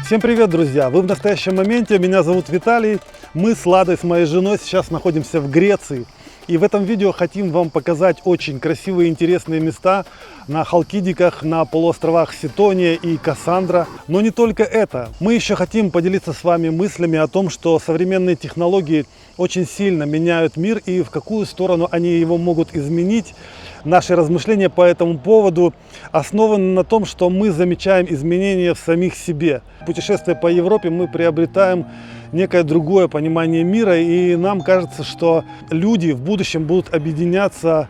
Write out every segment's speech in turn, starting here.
Всем привет, друзья! Вы в настоящем моменте, меня зовут Виталий. Мы с Ладой, с моей женой, сейчас находимся в Греции. И в этом видео хотим вам показать очень красивые и интересные места на Халкидиках, на полуостровах Ситония и Кассандра. Но не только это. Мы еще хотим поделиться с вами мыслями о том, что современные технологии очень сильно меняют мир и в какую сторону они его могут изменить. Наши размышления по этому поводу основаны на том, что мы замечаем изменения в самих себе. Путешествуя по Европе, мы приобретаем некое другое понимание мира, и нам кажется, что люди в будущем будут объединяться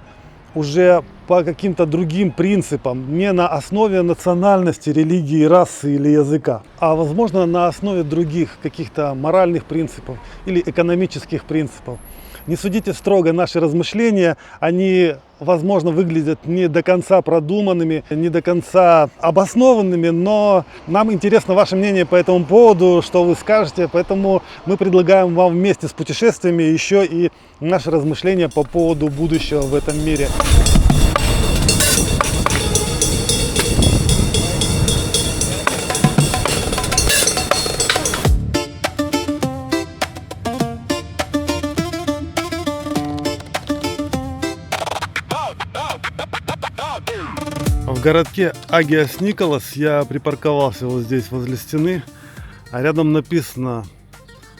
уже по каким-то другим принципам, не на основе национальности, религии, расы или языка, а возможно на основе других каких-то моральных принципов или экономических принципов. Не судите строго наши размышления, они, возможно, выглядят не до конца продуманными, не до конца обоснованными, но нам интересно ваше мнение по этому поводу, что вы скажете, поэтому мы предлагаем вам вместе с путешествиями еще и наши размышления по поводу будущего в этом мире. В городке Агиос Николос я припарковался вот здесь возле стены, а рядом написано: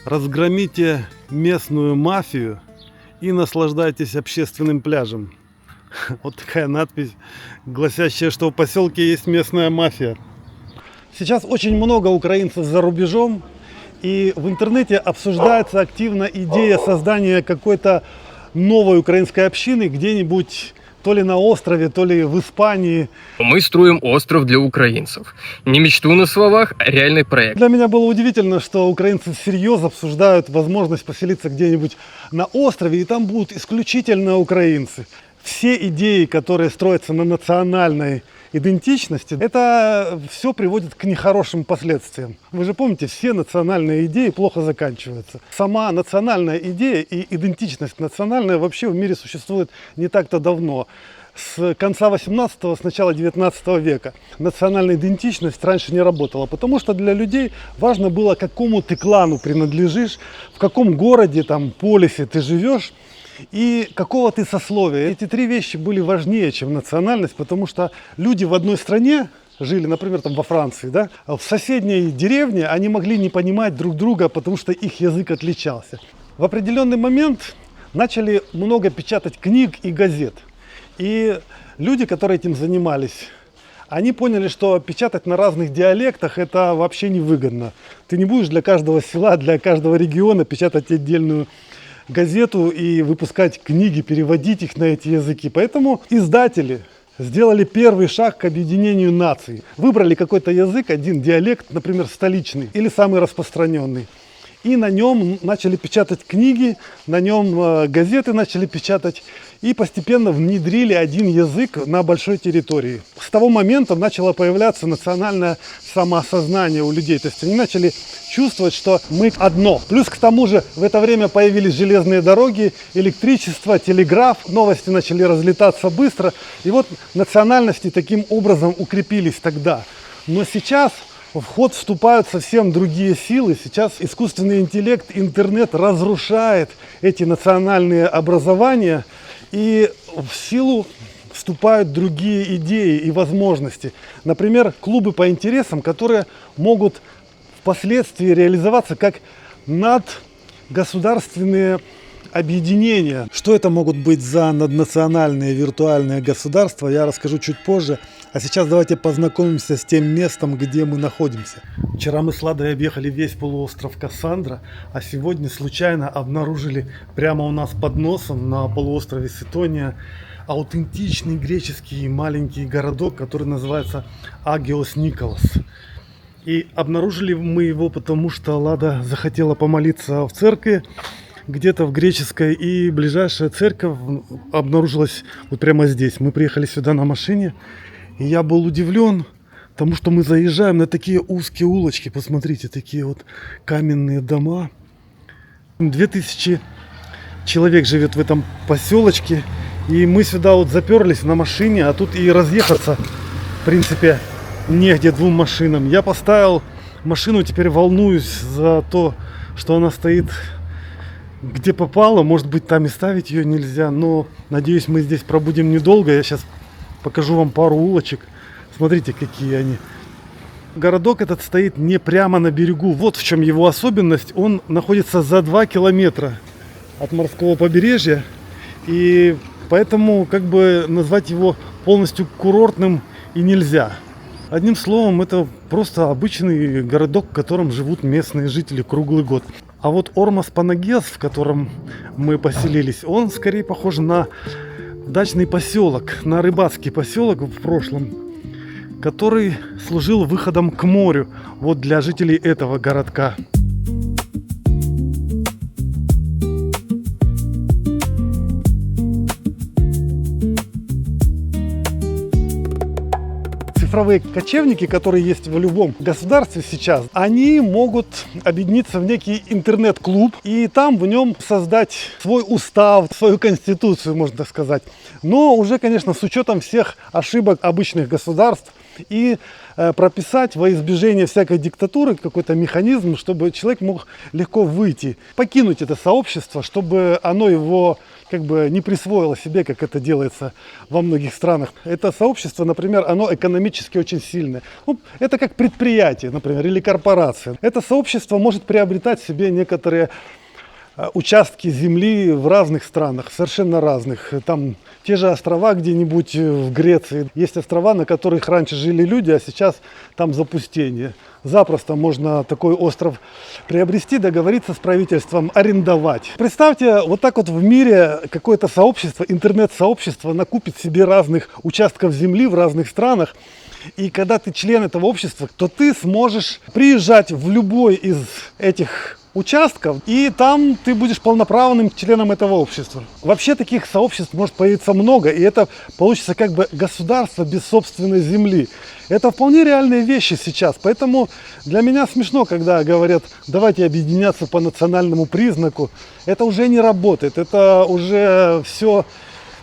разгромите местную мафию и наслаждайтесь общественным пляжем. Вот такая надпись, гласящая, что в поселке есть местная мафия. Сейчас очень много украинцев за рубежом, и в интернете обсуждается активно идея создания какой-то новой украинской общины где-нибудь то ли на острове, то ли в Испании. Мы строим остров для украинцев. Не мечту на словах, а реальный проект. Для меня было удивительно, что украинцы всерьез обсуждают возможность поселиться где-нибудь на острове, и там будут исключительно украинцы. Все идеи, которые строятся на национальной идентичности, это все приводит к нехорошим последствиям. Вы же помните, все национальные идеи плохо заканчиваются. Сама национальная идея и идентичность национальная вообще в мире существует не так-то давно. С конца 18-го, с начала 19 века национальная идентичность раньше не работала, потому что для людей важно было, к какому ты клану принадлежишь, в каком городе, там, полисе ты живешь и какого ты сословия. Эти три вещи были важнее, чем национальность, потому что люди в одной стране жили, например, там во Франции, да, а в соседней деревне они могли не понимать друг друга, потому что их язык отличался. В определенный момент начали много печатать книг и газет. И люди, которые этим занимались, они поняли, что печатать на разных диалектах это вообще невыгодно. Ты не будешь для каждого села, для каждого региона печатать отдельную газету и выпускать книги, переводить их на эти языки. Поэтому издатели сделали первый шаг к объединению наций. Выбрали какой-то язык, один диалект, например, столичный или самый распространенный. И на нем начали печатать книги, на нем газеты начали печатать. И постепенно внедрили один язык на большой территории. С того момента начало появляться национальное самоосознание у людей. То есть они начали чувствовать, что мы одно. Плюс к тому же в это время появились железные дороги, электричество, телеграф. Новости начали разлетаться быстро. И вот национальности таким образом укрепились тогда. Но сейчас в ход вступают совсем другие силы. Сейчас искусственный интеллект, интернет разрушает эти национальные образования. И в силу вступают другие идеи и возможности. Например, клубы по интересам, которые могут впоследствии реализоваться как надгосударственные объединения. Что это могут быть за наднациональные виртуальные государства, я расскажу чуть позже. А сейчас давайте познакомимся с тем местом, где мы находимся. Вчера мы с Ладой объехали весь полуостров Кассандра, а сегодня случайно обнаружили прямо у нас под носом на полуострове Ситония аутентичный греческий маленький городок, который называется Агиос Николос. И обнаружили мы его потому, что Лада захотела помолиться в церкви, где-то в греческой, и ближайшая церковь обнаружилась вот прямо здесь. Мы приехали сюда на машине, и я был удивлен, потому что мы заезжаем на такие узкие улочки. Посмотрите, такие вот каменные дома. 2000 человек живет в этом поселочке, и мы сюда вот заперлись на машине, а тут и разъехаться, в принципе, негде двум машинам. Я поставил машину теперь волнуюсь за то, что она стоит где попало. Может быть, там и ставить ее нельзя, но надеюсь, мы здесь пробудем недолго. Я сейчас покажу вам пару улочек. Смотрите, какие они. Городок этот стоит не прямо на берегу. Вот в чем его особенность. Он находится за 2 километра от морского побережья. И поэтому как бы назвать его полностью курортным и нельзя. Одним словом, это просто обычный городок, в котором живут местные жители круглый год. А вот Ормоз-Панагес, в котором мы поселились, он скорее похож на дачный поселок, на рыбацкий поселок в прошлом, который служил выходом к морю вот для жителей этого городка. Цифровые кочевники, которые есть в любом государстве сейчас, они могут объединиться в некий интернет-клуб и там в нем создать свой устав, свою конституцию, можно так сказать. Но уже, конечно, с учетом всех ошибок обычных государств и прописать во избежание всякой диктатуры какой-то механизм, чтобы человек мог легко выйти, покинуть это сообщество, чтобы оно его как бы не присвоило себе, как это делается во многих странах. Это сообщество, например, оно экономически очень сильное. Ну, это как предприятие, например, или корпорация. Это сообщество может приобретать себе некоторые участки земли в разных странах, совершенно разных. Там те же острова где-нибудь в Греции. Есть острова, на которых раньше жили люди, а сейчас там запустение. Запросто можно такой остров приобрести, договориться с правительством, арендовать. Представьте, вот так вот в мире какое-то сообщество, интернет-сообщество накупит себе разных участков земли в разных странах. И когда ты член этого общества, то ты сможешь приезжать в любой из этих участков, и там ты будешь полноправным членом этого общества. Вообще таких сообществ может появиться много, и это получится как бы государство без собственной земли. Это вполне реальные вещи сейчас, поэтому для меня смешно, когда говорят, давайте объединяться по национальному признаку. Это уже не работает, это уже все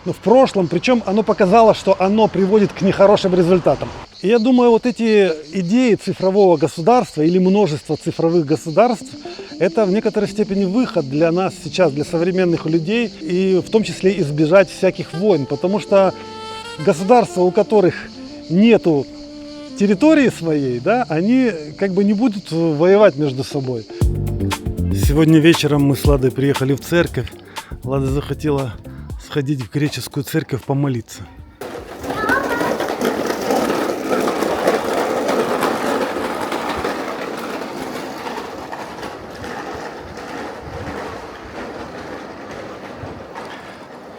в прошлом, причем оно показало, что оно приводит к нехорошим результатам. И я думаю, вот эти идеи цифрового государства или множества цифровых государств, это в некоторой степени выход для нас сейчас, для современных людей, и в том числе избежать всяких войн, потому что государства, у которых нету территории своей, да, они как бы не будут воевать между собой. Сегодня вечером мы с Ладой приехали в церковь. Лада захотела сходить в греческую церковь помолиться.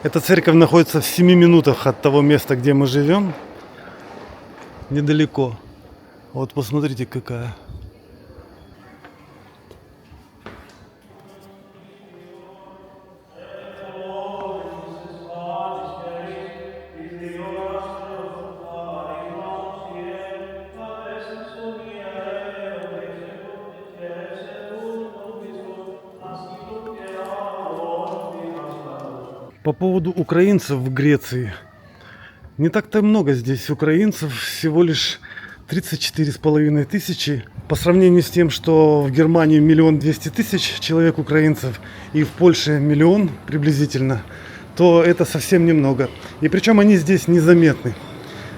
Эта церковь находится в 7 минутах от того места, где мы живем. Недалеко. Вот посмотрите, какая. По поводу украинцев в Греции. Не так-то много здесь украинцев, всего лишь 34,5 тысячи. По сравнению с тем, что в Германии 1 200 000 человек украинцев и в Польше 1 миллион приблизительно, то это совсем немного. И причем они здесь незаметны.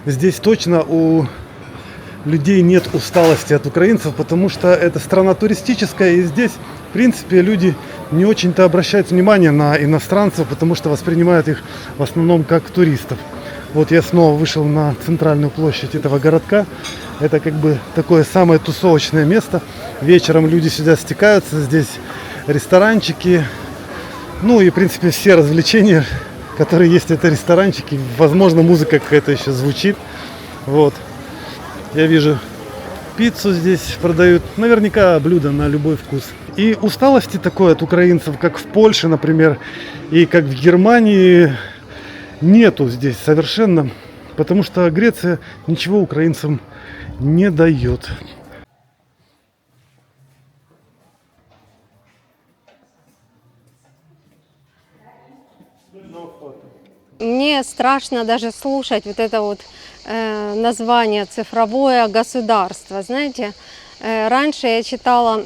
Здесь точно у людей нет усталости от украинцев, потому что это страна туристическая, и здесь, в принципе, люди не очень-то обращают внимание на иностранцев, потому что воспринимают их в основном как туристов. Вот я снова вышел на центральную площадь этого городка. Это как бы такое самое тусовочное место. Вечером люди сюда стекаются, здесь ресторанчики, ну и, в принципе, все развлечения, которые есть, это ресторанчики. Возможно, музыка какая-то еще звучит. Вот. Я вижу, пиццу здесь продают. Наверняка блюдо на любой вкус. И усталости такой от украинцев, как в Польше, например, и как в Германии, нету здесь совершенно. Потому что Греция ничего украинцам не дает. Мне страшно даже слушать вот это вот название цифровое государство. Знаете, Раньше я читала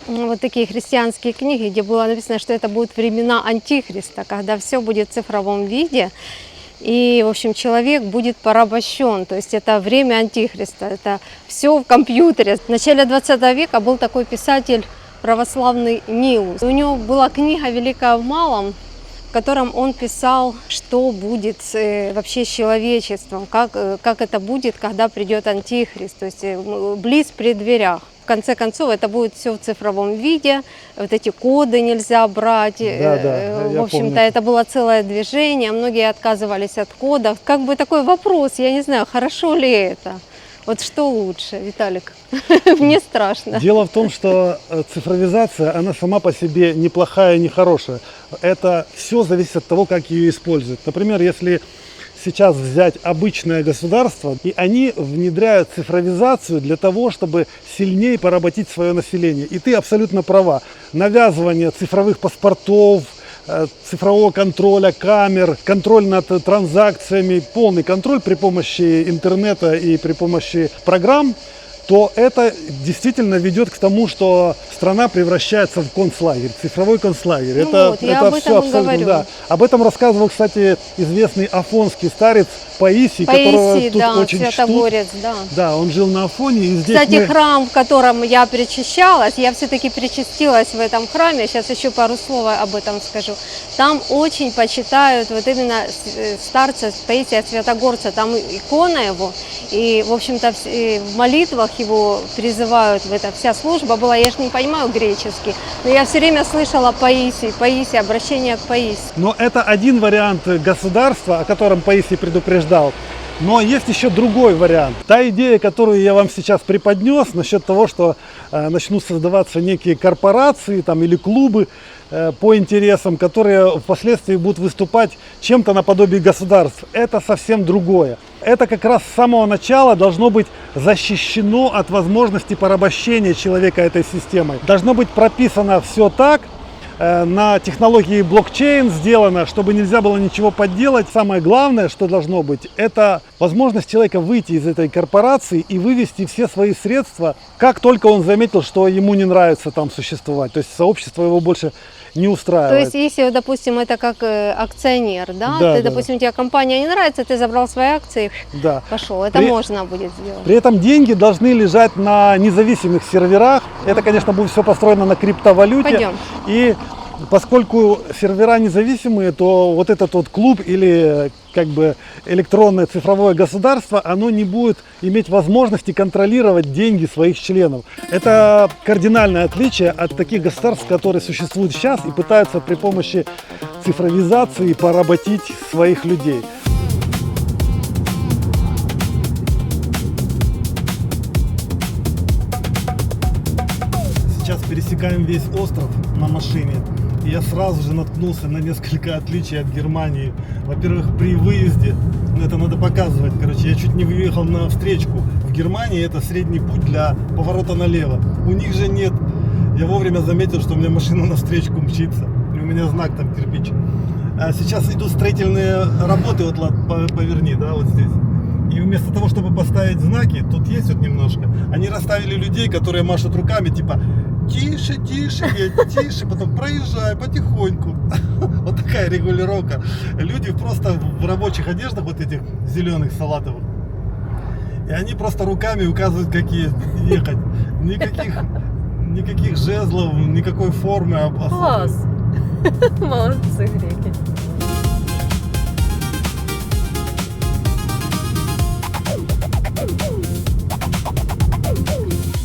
вот такие христианские книги, где было написано, что это будут времена антихриста, когда все будет в цифровом виде, и, в общем, человек будет порабощен. То есть это время антихриста, это все в компьютере. В начале 20 века был такой писатель православный Нилус. У него была книга «Великая в малом», в котором он писал, что будет вообще с человечеством, как это будет, когда придет антихрист, то есть близ при дверях. В конце концов, это будет все в цифровом виде, вот эти коды нельзя брать. В общем-то, это было целое движение, многие отказывались от кодов. Как бы такой вопрос, я не знаю, хорошо ли это? Вот что лучше, Виталик? Мне страшно. Дело в том, что цифровизация, она сама по себе неплохая и не хорошая. Это все зависит от того, как ее используют. Например, если сейчас взять обычное государство, и они внедряют цифровизацию для того, чтобы сильнее поработить свое население. И ты абсолютно права. Навязывание цифровых паспортов, цифрового контроля, камер, контроль над транзакциями, полный контроль при помощи интернета и при помощи программ, то это действительно ведет к тому, что страна превращается в концлагерь, цифровой концлагерь. Ну я об этом и говорю. Да. Об этом рассказывал, кстати, известный афонский старец Паисий, которого тут да, очень Святогорец, чтут. да. Да, он жил на Афоне. И здесь Кстати, храм, в котором я причащалась, я все-таки причастилась в этом храме, сейчас еще пару слов об этом скажу. Там очень почитают вот именно старца Паисия Святогорца, там икона его, и, в общем-то, в молитвах его призывают в это. Вся служба была, я же не понимаю греческий, но я все время слышала Паисий, обращение к Паисию. Но это один вариант государства, о котором Паисий предупреждал. Но есть еще другой вариант. Та идея, которую я вам сейчас преподнес, насчет того, что начнут создаваться некие корпорации там, или клубы по интересам, которые впоследствии будут выступать чем-то наподобие государств, это совсем другое. Это как раз с самого начала должно быть защищено от возможности порабощения человека этой системой. Должно быть прописано все так, на технологии блокчейн сделано, чтобы нельзя было ничего подделать. Самое главное, что должно быть, это возможность человека выйти из этой корпорации и вывести все свои средства, как только он заметил, что ему не нравится там существовать. То есть сообщество его больше не устраивает. То есть, если, допустим, это как акционер, да? Да, ты, допустим, тебе компания не нравится, ты забрал свои акции, да. Пошел. Это можно будет сделать. При этом деньги должны лежать на независимых серверах. Это, конечно, будет все построено на криптовалюте. Пойдем. И поскольку сервера независимые, то вот этот вот клуб или как бы электронное цифровое государство, оно не будет иметь возможности контролировать деньги своих членов. Это кардинальное отличие от таких государств, которые существуют сейчас и пытаются при помощи цифровизации поработить своих людей. Сейчас пересекаем весь остров на машине. И я сразу же наткнулся на несколько отличий от Германии. Во-первых, при выезде, это надо показывать, короче, я чуть не выехал на встречку. В Германии это средний путь для поворота налево. У них же нет. Я вовремя заметил, что у меня машина на встречку мчится. И у меня знак там кирпич. А сейчас идут строительные работы, вот поверни, да, вот здесь. И вместо того, чтобы поставить знаки, тут есть вот немножко, они расставили людей, которые машут руками, типа тише, тише, тише, потом проезжай потихоньку. Вот такая регулировка. Люди просто в рабочих одеждах, вот этих зеленых салатовых, и они просто руками указывают, как ехать. Никаких жезлов, никакой формы. Класс! Молодцы греки.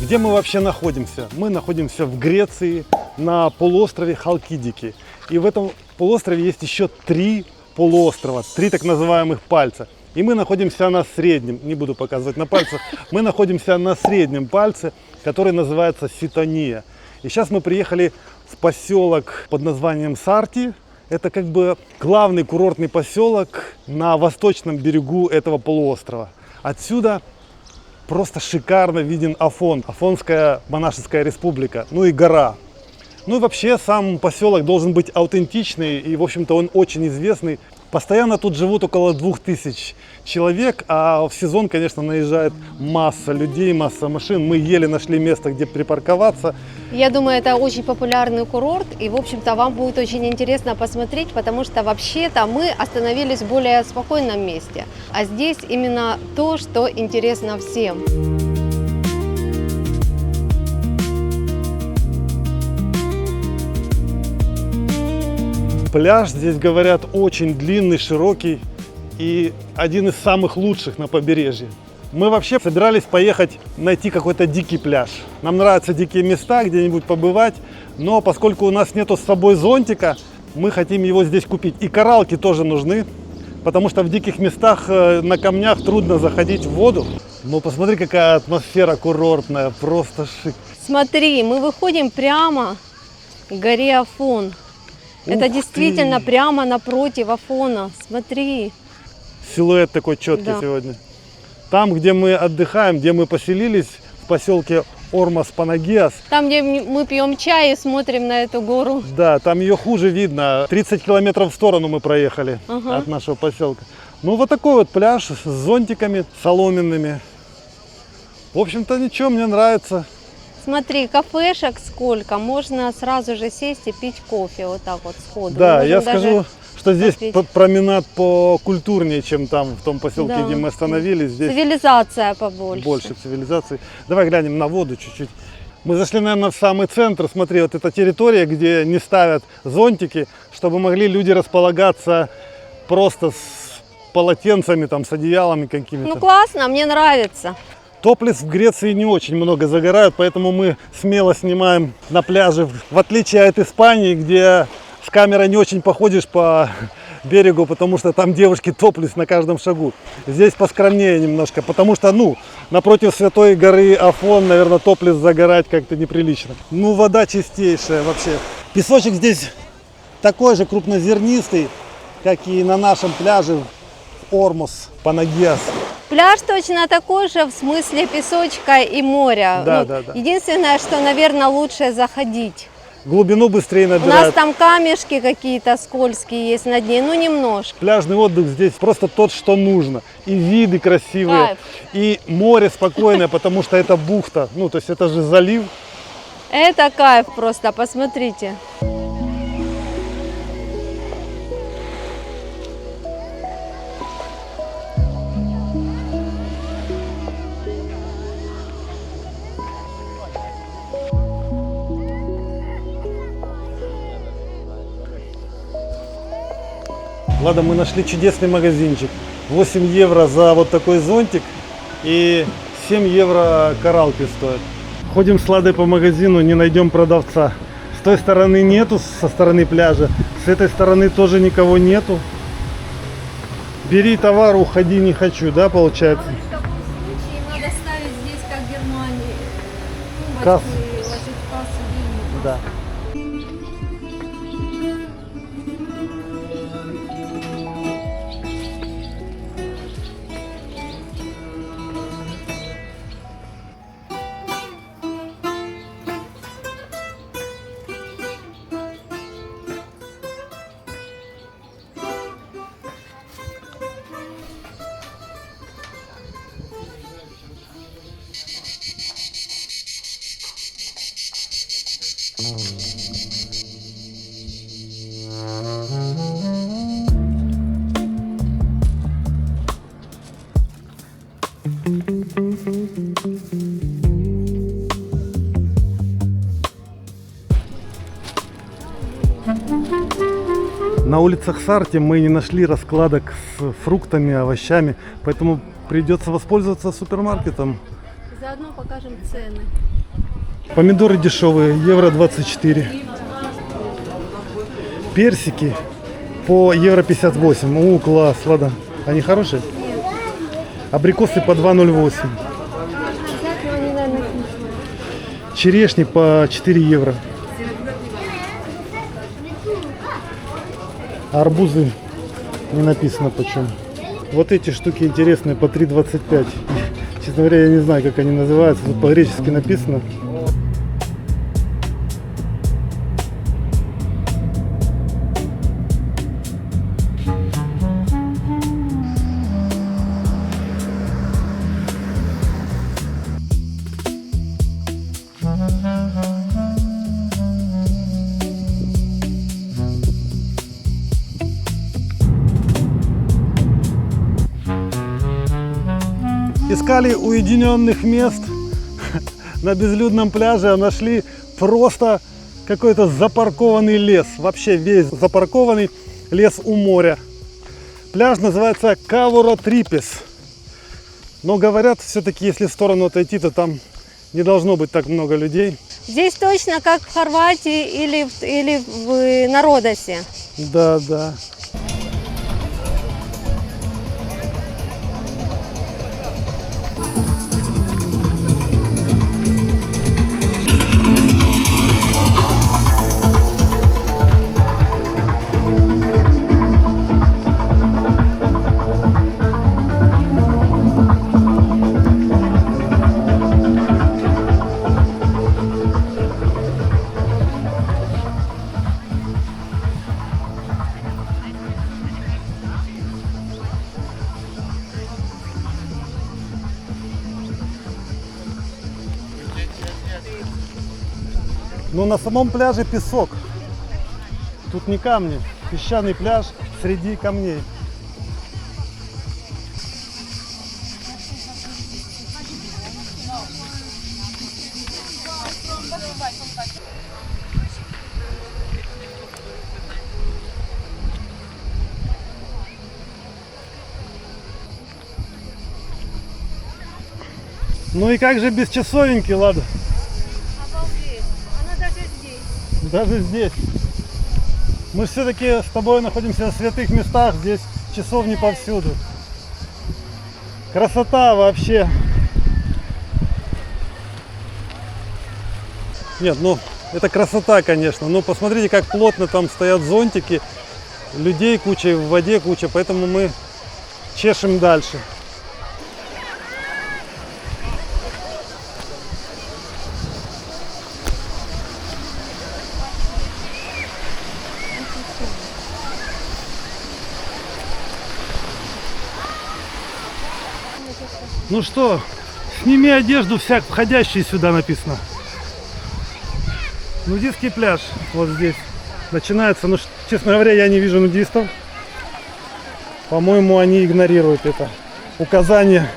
Где мы вообще находимся? Мы находимся в Греции, на полуострове Халкидики. И в этом полуострове есть еще 3 полуострова, 3 так называемых пальца. И мы находимся на среднем, не буду показывать на пальцах, мы находимся на среднем пальце, который называется Ситония. И сейчас мы приехали в поселок под названием Сарти. Это как бы главный курортный поселок на восточном берегу этого полуострова. Отсюда просто шикарно виден Афон, Афонская монашеская республика, ну и гора. Ну и вообще сам поселок должен быть аутентичный, и в общем-то он очень известный Постоянно тут живут около 2000 человек, а в сезон, конечно, наезжает масса людей, масса машин. Мы еле нашли место, где припарковаться. Я думаю, это очень популярный курорт, и, в общем-то, вам будет очень интересно посмотреть, потому что вообще-то мы остановились в более спокойном месте. А здесь именно то, что интересно всем. Пляж здесь, говорят, очень длинный, широкий и один из самых лучших на побережье. Мы вообще собирались поехать найти какой-то дикий пляж. Нам нравятся дикие места, где-нибудь побывать, но поскольку у нас нету с собой зонтика, мы хотим его здесь купить. И кораллки тоже нужны, потому что в диких местах на камнях трудно заходить в воду. Но посмотри, какая атмосфера курортная, просто шик. Смотри, мы выходим прямо к горе Афон. Это Ух действительно ты! прямо напротив Афона. Смотри. Силуэт такой четкий Да. сегодня. Там, где мы отдыхаем, где мы поселились, в поселке Ормос-Панагиас, Там, где мы пьем чай и смотрим на эту гору. да, там ее хуже видно. 30 километров в сторону мы проехали Ага. от нашего поселка. Ну, вот такой вот пляж с зонтиками соломенными. В общем-то, ничего, мне нравится. Смотри, кафешек сколько. Можно сразу же сесть и пить кофе вот так вот сходу. Да, Мы я можем даже скажу, что здесь попить. променад покультурнее, чем там, в том поселке, Да. где мы остановились. Здесь Цивилизация побольше. больше цивилизации. Давай глянем на воду чуть-чуть. Мы зашли, наверное, в самый центр. Смотри, вот эта территория, где не ставят зонтики, чтобы могли люди располагаться просто с полотенцами, там, с одеялами какими-то. Ну классно, мне нравится. Топлес в Греции не очень много загорают, поэтому мы смело снимаем на пляже. В отличие от Испании, где с камерой не очень походишь по берегу, потому что там девушки топлес на каждом шагу. Здесь поскромнее немножко, потому что, ну, напротив святой горы Афон, наверное, топлес загорать как-то неприлично. Ну, вода чистейшая вообще. Песочек здесь такой же крупнозернистый, как и на нашем пляже Ормос, Панагиас. Пляж точно такой же в смысле песочка и моря. Да, да. Единственное, что, наверное, лучше заходить. Глубину быстрее У нас набирает. там камешки какие-то скользкие есть на дне, ну немножко. Пляжный отдых здесь просто тот, что нужно. И виды красивые, Кайф. и море спокойное, потому что это бухта. Ну, то есть это же залив. Это кайф просто, посмотрите. Ладно, мы нашли чудесный магазинчик. 8 евро за вот такой зонтик и 7 евро кораллки стоят. Ходим с Ладой по магазину, не найдем продавца. С той стороны нету, со стороны пляжа. С этой стороны тоже никого нету. Бери товар, уходи, не хочу, да, получается? В таком случае надо ставить здесь, как в Германии, Кассу. и ложить в кассу деньги. Да. На улицах Сарти мы не нашли раскладок с фруктами, овощами, поэтому придется воспользоваться супермаркетом. Заодно покажем цены. Помидоры дешевые, евро 24. Персики по евро 58. О, класс, ладно. Они хорошие? Абрикосы по 2,08. Черешни по 4 евро. А арбузы не написано почем. Вот эти штуки интересные по 3,25. Честно говоря, я не знаю, как они называются. Тут по-гречески написано. искали уединенных мест на безлюдном пляже, а нашли просто какой-то запаркованный лес. Вообще весь запаркованный лес у моря. Пляж называется Каворотрипес. Но говорят, все-таки, если в сторону отойти, то там не должно быть так много людей. Здесь точно как в Хорватии или на Родосе. Да, да. Но на самом пляже песок. Тут не камни. Песчаный пляж среди камней. Ну и как же без часовеньки, Лада? Обалдеть. Она даже здесь. Даже здесь. Мы все-таки с тобой находимся в святых местах, здесь часовни повсюду. Красота вообще. Нет, ну это красота, конечно. Но посмотрите, как плотно там стоят зонтики. Людей куча, в воде куча, поэтому мы чешем дальше. Ну что, сними одежду всяк входящий сюда написано. Нудистский пляж вот здесь начинается. Ну, честно говоря, я не вижу нудистов. По-моему, они игнорируют это указание.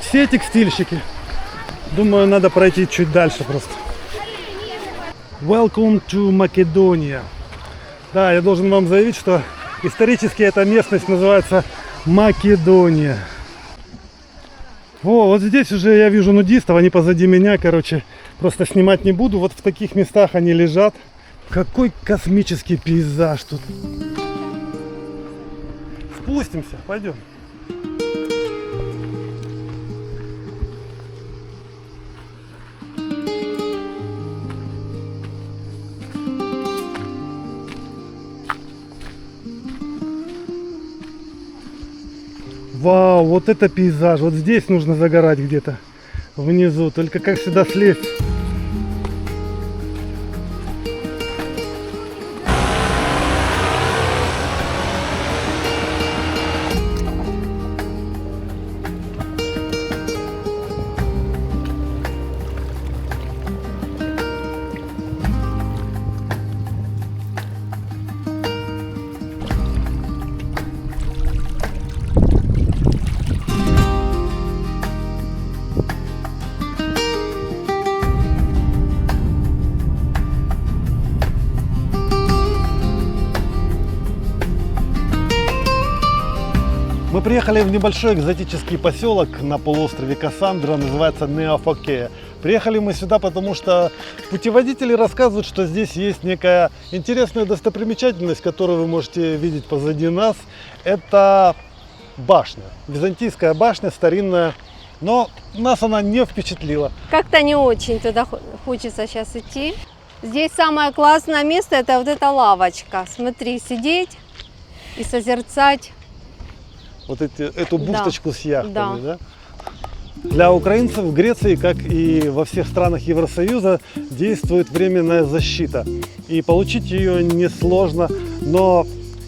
Все текстильщики. Думаю, надо пройти чуть дальше просто. Welcome to Macedonia. Да, я должен вам заявить, что исторически эта местность называется Македония. О, вот здесь уже я вижу нудистов, они позади меня, короче, просто снимать не буду. Вот в таких местах они лежат. Какой космический пейзаж тут. Спустимся, пойдем. Вау, вот это пейзаж. Вот здесь нужно загорать где-то внизу. Только как сюда слезть? Мы приехали в небольшой экзотический поселок на полуострове Кассандра, называется Неофокея. Приехали мы сюда, потому что путеводители рассказывают, что здесь есть некая интересная достопримечательность, которую вы можете видеть позади нас. Это башня, византийская башня, старинная, но нас она не впечатлила. Как-то не очень туда хочется сейчас идти. Здесь самое классное место — это вот эта лавочка. Смотри, сидеть и созерцать. Вот эту бухточку с яхтами, Да. да? Для украинцев в Греции, как и во всех странах Евросоюза, действует временная защита. И получить ее несложно, но,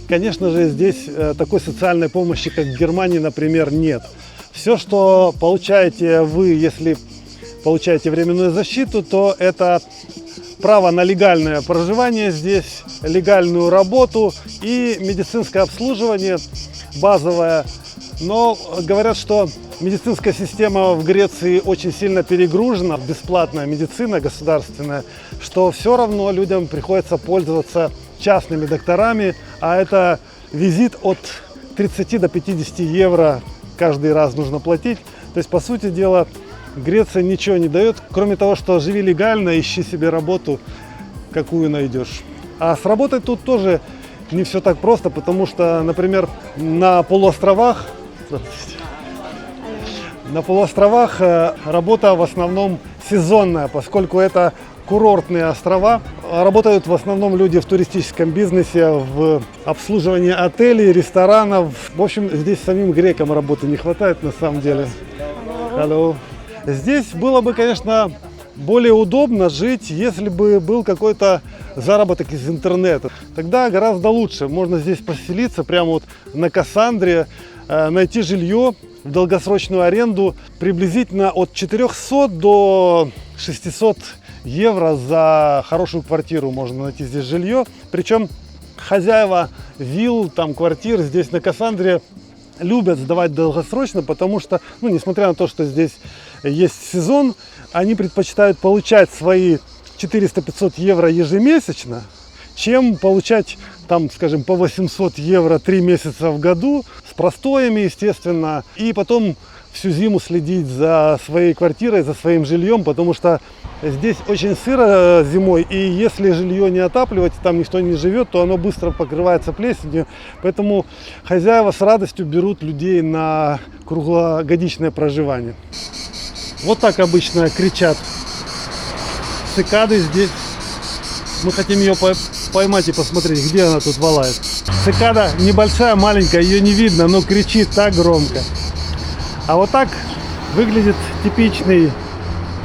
конечно же, здесь такой социальной помощи, как в Германии, например, нет. Все, что получаете вы, если получаете временную защиту, то это право на легальное проживание здесь, легальную работу и медицинское обслуживание. базовая. Но говорят, что медицинская система в Греции очень сильно перегружена, бесплатная медицина государственная, что все равно людям приходится пользоваться частными докторами, а это визит от 30 до 50 евро каждый раз нужно платить. То есть, по сути дела, Греция ничего не дает, кроме того, что живи легально, ищи себе работу, какую найдешь. А с работой тут тоже не все так просто, потому что, например, на полуостровах работа в основном сезонная, поскольку это курортные острова. Работают в основном люди в туристическом бизнесе, в обслуживании отелей, ресторанов. В общем, здесь самим грекам работы не хватает на самом деле. Hello. Здесь было бы, конечно, более удобно жить, если бы был какой-то заработок из интернета. Тогда гораздо лучше. Можно здесь поселиться прямо вот на Кассандре, найти жилье в долгосрочную аренду приблизительно от 400 до 600 евро за хорошую квартиру можно найти здесь жилье. Причем хозяева вилл, там, квартир здесь на Кассандре любят сдавать долгосрочно, потому что, несмотря на то, что здесь есть сезон, они предпочитают получать свои 400-500 евро ежемесячно, чем получать, там, скажем, по 800 евро 3 месяца в году с простоями, естественно, и потом всю зиму следить за своей квартирой, за своим жильем, потому что здесь очень сыро зимой, и если жилье не отапливать, там никто не живет, то оно быстро покрывается плесенью. Поэтому хозяева с радостью берут людей на круглогодичное проживание. Вот так обычно кричат цикады здесь. Мы хотим ее поймать и посмотреть, где она тут валает. Цикада небольшая, маленькая, ее не видно, но кричит так громко. А вот так выглядит типичный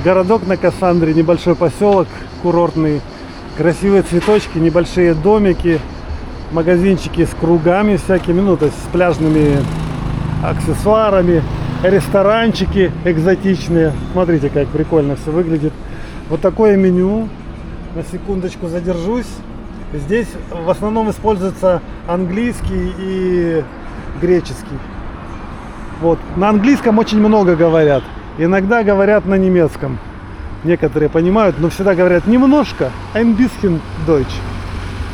городок на Кассандре, небольшой поселок курортный, красивые цветочки, небольшие домики, магазинчики с кругами всякими, то есть с пляжными аксессуарами, ресторанчики экзотичные. Смотрите, как прикольно все выглядит. Вот такое меню. На секундочку задержусь. Здесь в основном используется английский и греческий. Вот. На английском очень много говорят. Иногда говорят на немецком. Некоторые понимают, но всегда говорят немножко. Ein bisschen Deutsch.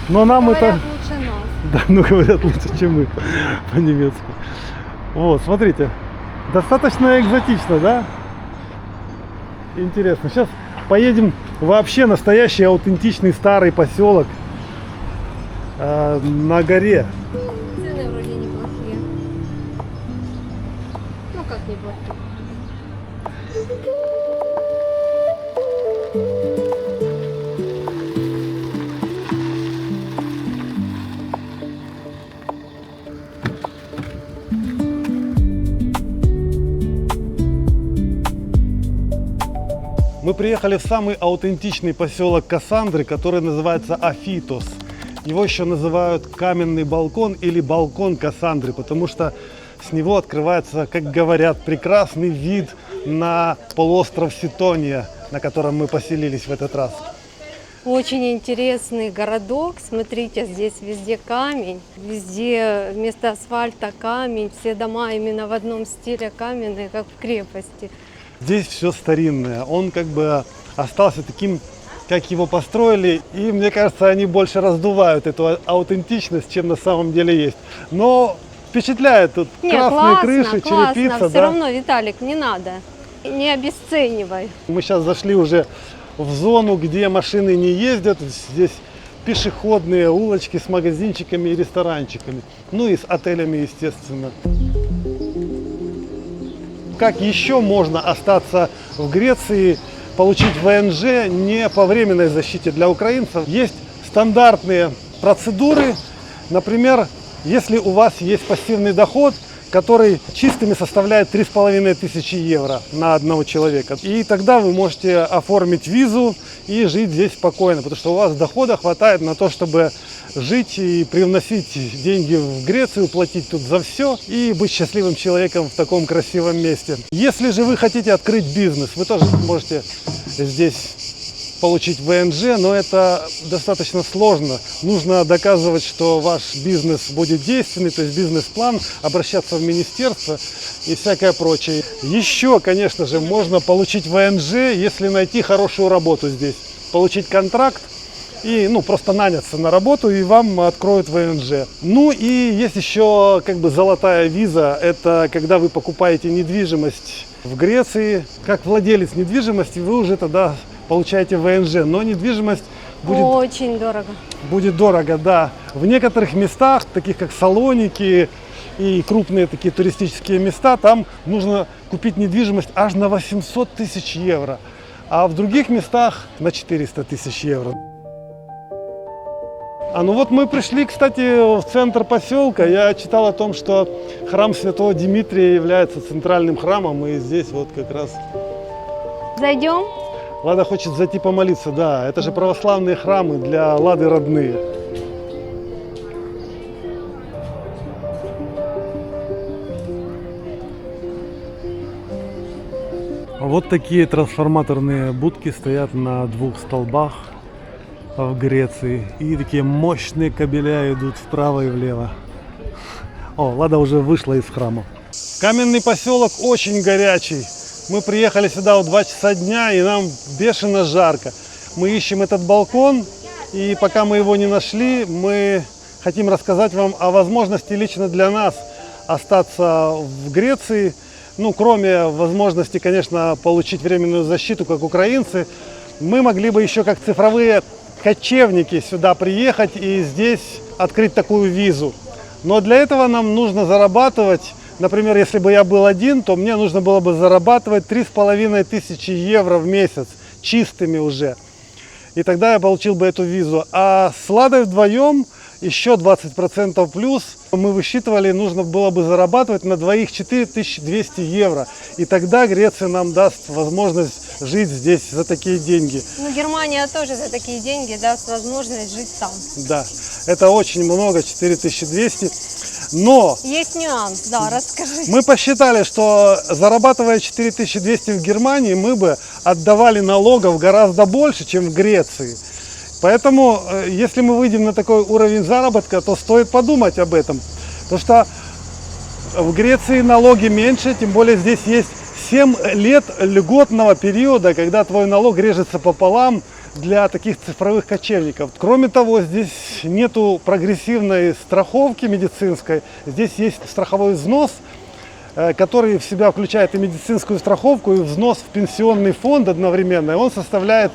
Но нам Говорят это... лучше нас. Да, говорят лучше, чем мы по-немецки. Вот, смотрите. Достаточно экзотично, да? Интересно. Сейчас поедем вообще настоящий аутентичный старый поселок на горе. Цены вроде неплохие. Ну как неплохие. Мы приехали в самый аутентичный поселок Кассандры, который называется Афитос. Его еще называют каменный балкон или балкон Кассандры, потому что с него открывается, как говорят, прекрасный вид на полуостров Ситония, на котором мы поселились в этот раз. Очень интересный городок. Смотрите, здесь везде камень, везде вместо асфальта камень. Все дома именно в одном стиле каменные, как в крепости. Здесь все старинное. Он как бы остался таким, как его построили. И мне кажется, они больше раздувают эту аутентичность, чем на самом деле есть. Но впечатляет тут красные крыши, черепица. Все да? равно, Виталик, не надо. Не обесценивай. Мы сейчас зашли уже в зону, где машины не ездят. Здесь пешеходные улочки с магазинчиками и ресторанчиками. Ну и с отелями, естественно. Как еще можно остаться в Греции, получить ВНЖ не по временной защите для украинцев? Есть стандартные процедуры. Например, если у вас есть пассивный доход, который чистыми составляет 3500 евро на одного человека. И тогда вы можете оформить визу и жить здесь спокойно, потому что у вас дохода хватает на то, чтобы жить и привносить деньги в Грецию, платить тут за все и быть счастливым человеком в таком красивом месте. Если же вы хотите открыть бизнес, вы тоже можете здесь получить ВНЖ, но это достаточно сложно. Нужно доказывать, что ваш бизнес будет действенный, то есть бизнес-план, обращаться в министерство и всякое прочее. Еще, конечно же, можно получить ВНЖ, если найти хорошую работу здесь. Получить контракт и просто наняться на работу, и вам откроют ВНЖ. Ну и есть еще как бы золотая виза, это когда вы покупаете недвижимость в Греции. Как владелец недвижимости вы уже тогда получаете ВНЖ, но недвижимость Очень дорого. будет дорого, да. В некоторых местах, таких как Салоники и крупные такие туристические места, там нужно купить недвижимость аж на 800 тысяч евро, а в других местах на 400 тысяч евро. Ну вот мы пришли, кстати, в центр поселка. Я читал о том, что храм Святого Димитрия является центральным храмом, и здесь вот как раз Зайдем? Лада хочет зайти помолиться, да. Это же православные храмы, для Лады родные. Вот такие трансформаторные будки стоят на двух столбах в Греции. И такие мощные кабеля идут вправо и влево. Лада уже вышла из храма. Каменный поселок очень горячий. Мы приехали сюда в 2 часа дня, и нам бешено жарко. Мы ищем этот балкон, и пока мы его не нашли, мы хотим рассказать вам о возможности лично для нас остаться в Греции. Кроме возможности, конечно, получить временную защиту, как украинцы, мы могли бы еще как цифровые кочевники сюда приехать и здесь открыть такую визу. Но для этого нам нужно зарабатывать. Например, если бы я был один, то мне нужно было бы зарабатывать 3500 евро в месяц, чистыми уже. И тогда я получил бы эту визу. А с Ладой вдвоем еще 20% плюс мы высчитывали, нужно было бы зарабатывать на двоих 4200 евро. И тогда Греция нам даст возможность жить здесь за такие деньги. Германия тоже за такие деньги даст возможность жить там. Да, это очень много, 4200. Но Есть нюанс, да, расскажи. мы посчитали, что зарабатывая 4200 в Германии, мы бы отдавали налогов гораздо больше, чем в Греции. Поэтому, если мы выйдем на такой уровень заработка, то стоит подумать об этом. Потому что в Греции налоги меньше, тем более здесь есть 7 лет льготного периода, когда твой налог режется пополам для таких цифровых кочевников. Кроме того, здесь нету прогрессивной страховки медицинской. Здесь есть страховой взнос, который в себя включает и медицинскую страховку, и взнос в пенсионный фонд одновременно. И он составляет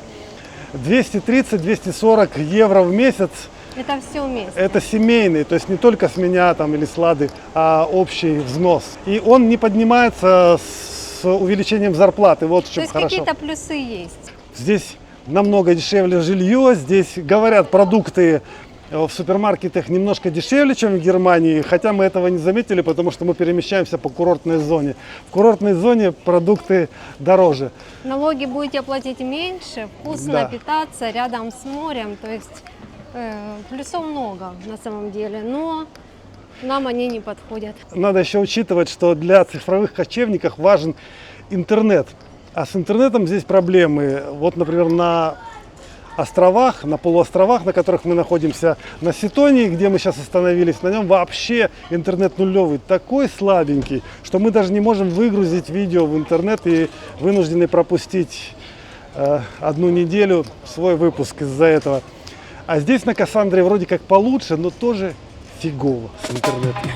230-240 евро в месяц. Это все вместе. Это семейный, то есть не только с меня там, или с Лады, а общий взнос. И он не поднимается с увеличением зарплаты. Вот в То чем есть хорошо. какие-то плюсы есть. Здесь намного дешевле жилье, здесь, говорят, продукты в супермаркетах немножко дешевле, чем в Германии, хотя мы этого не заметили, потому что мы перемещаемся по курортной зоне. В курортной зоне продукты дороже. Налоги будете платить меньше, вкусно Да. питаться рядом с морем, то есть плюсов много на самом деле, но нам они не подходят. Надо еще учитывать, что для цифровых кочевников важен интернет. А с интернетом здесь проблемы. Вот, например, на островах, на полуостровах, на которых мы находимся, на Ситонии, где мы сейчас остановились, на нем вообще интернет нулевый, такой слабенький, что мы даже не можем выгрузить видео в интернет и вынуждены пропустить 1 неделю свой выпуск из-за этого. А здесь на Кассандре вроде как получше, но тоже фигово с интернетом.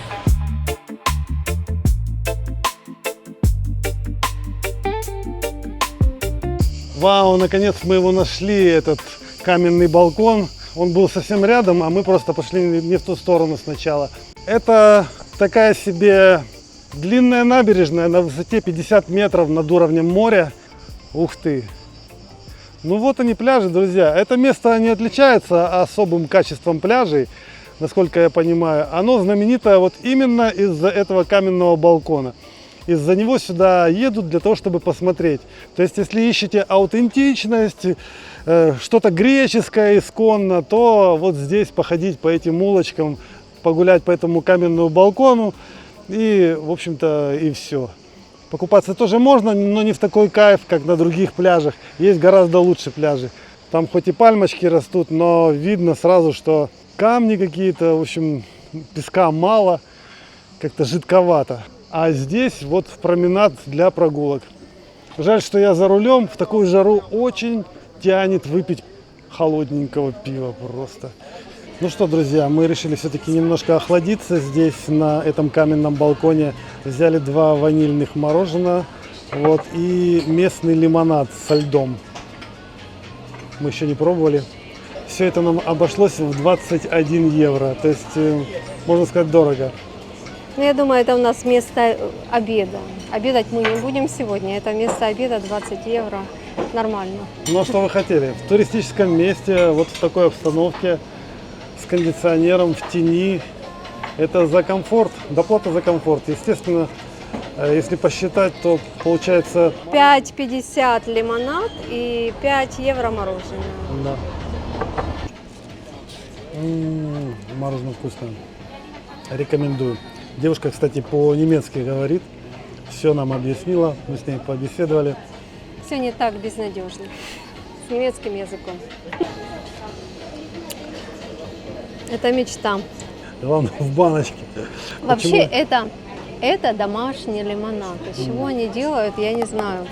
Вау, наконец мы его нашли, этот каменный балкон. Он был совсем рядом, а мы просто пошли не в ту сторону сначала. Это такая себе длинная набережная на высоте 50 метров над уровнем моря. Ух ты! Ну вот они пляжи, друзья. Это место не отличается особым качеством пляжей, насколько я понимаю. Оно знаменито вот именно из-за этого каменного балкона. Из-за него сюда едут для того, чтобы посмотреть. То есть, если ищете аутентичность, что-то греческое исконно, то вот здесь походить по этим улочкам, погулять по этому каменному балкону и, в общем-то, и все. Покупаться тоже можно, но не в такой кайф, как на других пляжах. Есть гораздо лучше пляжи. Там хоть и пальмочки растут, но видно сразу, что камни какие-то, в общем, песка мало, как-то жидковато. А здесь вот променад для прогулок. Жаль, что я за рулем, в такую жару очень тянет выпить холодненького пива просто. Ну что, друзья, мы решили все-таки немножко охладиться здесь, на этом каменном балконе. Взяли 2 ванильных мороженого, вот, и местный лимонад со льдом. Мы еще не пробовали. Все это нам обошлось в 21 евро, то есть, можно сказать, дорого. Ну, я думаю, это у нас вместо обеда. Обедать мы не будем сегодня. Это вместо обеда 20 евро. Нормально. Ну а что вы хотели? В туристическом месте, вот в такой обстановке, с кондиционером, в тени. Это за комфорт, доплата за комфорт. Естественно, если посчитать, то получается... 5,50 лимонад и 5 евро мороженое. Да. Мороженое вкусное. Рекомендую. Девушка, кстати, по-немецки говорит. Все нам объяснила. Мы с ней побеседовали. Все не так безнадежно. С немецким языком. Это мечта. Главное, в баночке. Вообще Почему? это домашний лимонад. Из чего они делают, я не знаю.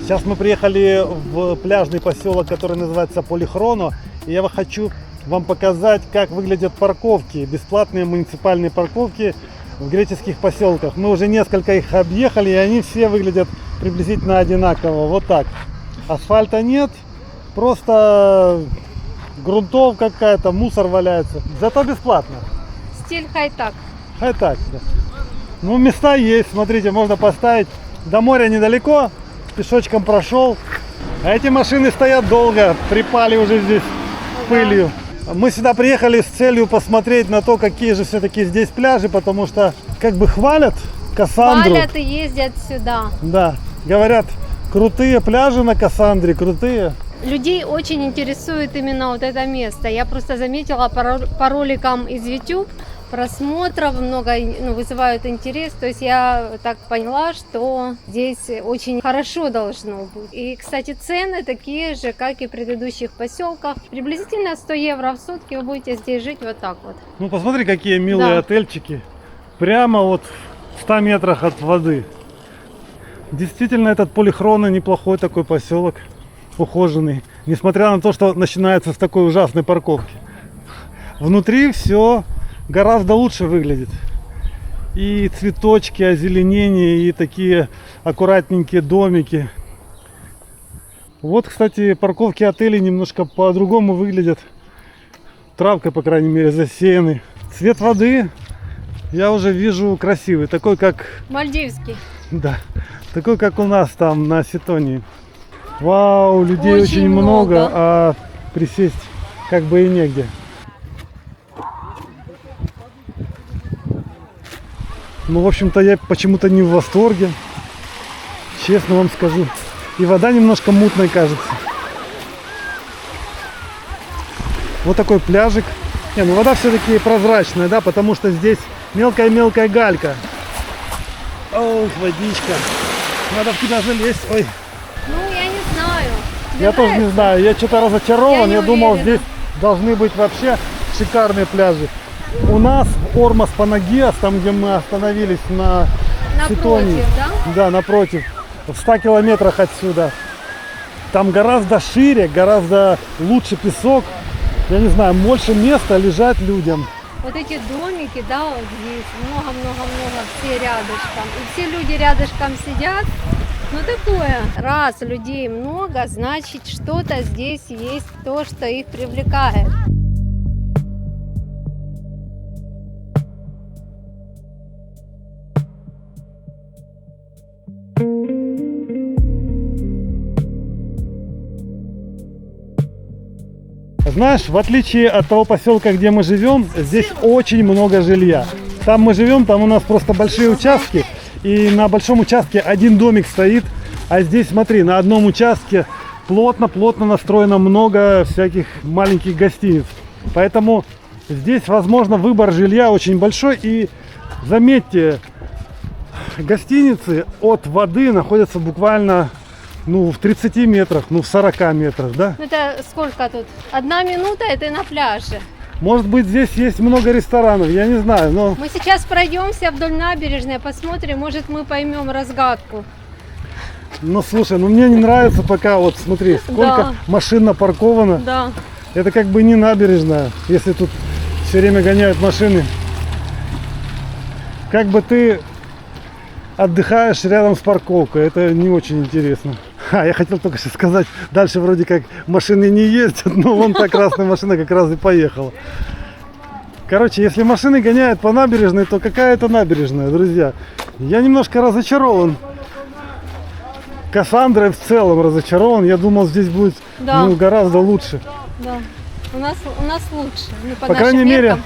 Сейчас мы приехали в пляжный поселок, который называется Полихроно. И я хочу вам показать, как выглядят парковки, бесплатные муниципальные парковки в греческих поселках. Мы уже несколько их объехали, и они все выглядят приблизительно одинаково. Вот так. Асфальта нет, просто грунтовка какая-то, мусор валяется. Зато бесплатно. Стиль хай-так. Так, да. Ну, места есть, смотрите, можно поставить. До моря недалеко, пешочком прошел. А эти машины стоят долго, припали уже здесь пылью. Мы сюда приехали с целью посмотреть на то, какие же все-таки здесь пляжи, потому что как бы хвалят Кассандру. Хвалят и ездят сюда. Да, говорят, крутые пляжи на Кассандре, крутые. Людей очень интересует именно вот это место. Я просто заметила по роликам из YouTube, просмотров много, вызывают интерес. То есть я так поняла, что здесь очень хорошо должно быть. И, кстати, цены такие же, как и в предыдущих поселках. Приблизительно 100 евро в сутки вы будете здесь жить вот так вот. Ну, посмотри, какие милые Да. отельчики. Прямо вот в 100 метрах от воды. Действительно, этот Полихроно неплохой такой поселок, ухоженный. Несмотря на то, что начинается с такой ужасной парковки. Внутри все гораздо лучше выглядит. И цветочки, озеленение, и такие аккуратненькие домики. Вот, кстати, парковки отелей немножко по-другому выглядят. Травкой, по крайней мере, засеяны. Цвет воды я уже вижу красивый. Такой, как... Мальдивский. Да, такой, как у нас там на Ситонии. Вау, людей очень много, а присесть как бы и негде. Ну, в общем-то, я почему-то не в восторге. Честно вам скажу. И вода немножко мутной кажется. Вот такой пляжик. Не, ну вода все-таки прозрачная, да, потому что здесь мелкая-мелкая галька. Ох, водичка. Надо в тебя залезть. Ой. Ну, я не знаю. Тебе Я тоже не нравится? знаю. Я что-то разочарован. Я Я не думал, уверена. здесь должны быть вообще шикарные пляжи. У нас Ормос Панагиас, там где мы остановились на Ситонии. Напротив, да? Да, напротив. В 100 километрах отсюда. Там гораздо шире, гораздо лучше песок. Я не знаю, больше места лежать людям. Вот эти домики, да, вот здесь много-много-много, все рядышком. И все люди рядышком сидят. Ну такое, раз людей много, значит что-то здесь есть, то, что их привлекает. Знаешь, в отличие от того поселка, где мы живем, здесь очень много жилья. Там мы живем, там у нас просто большие участки, и на большом участке один домик стоит, А здесь, смотри, на одном участке плотно настроено много всяких маленьких гостиниц. Поэтому здесь, возможно, выбор жилья очень большой. И заметьте, гостиницы от воды находятся буквально в 30 метрах, в 40 метрах, да? Ну, это сколько тут? 1 минута, и ты на пляже. Может быть, здесь есть много ресторанов, я не знаю, но... Мы сейчас пройдемся вдоль набережной, посмотрим, может, мы поймем разгадку. Ну, слушай, мне не нравится пока, вот смотри, сколько Да. машин напарковано. Да. Это как бы не набережная, если тут все время гоняют машины. Как бы ты отдыхаешь рядом с парковкой, это не очень интересно. Я хотел только что сказать, дальше вроде как машины не ездят, но вон та красная машина как раз и поехала. Короче, если машины гоняют по набережной, то какая это набережная, друзья? Я немножко разочарован. Кассандрой в целом разочарован. Я думал, здесь будет Да. гораздо лучше. Да. У нас лучше. Ну, По нашим крайней мере, меркам.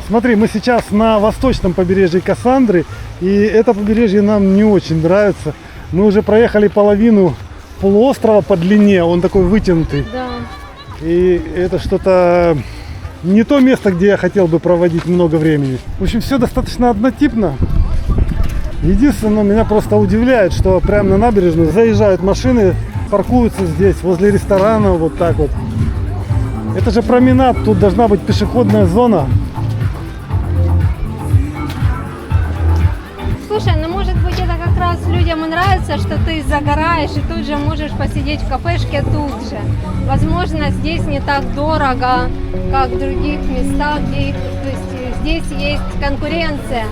смотри, мы сейчас на восточном побережье Кассандры, и это побережье нам не очень нравится. Мы уже проехали половину полуострова по длине, он такой вытянутый. Да. И это что-то не то место, где я хотел бы проводить много времени. В общем, все достаточно однотипно. Единственное, меня просто удивляет, что прямо на набережную заезжают машины, паркуются здесь, возле ресторана, вот так вот. Это же променад, тут должна быть пешеходная зона. Слушай, ну может быть это как раз людям и нравится, что ты загораешь и тут же можешь посидеть в кафешке тут же. Возможно, здесь не так дорого, как в других местах, где то есть здесь есть конкуренция.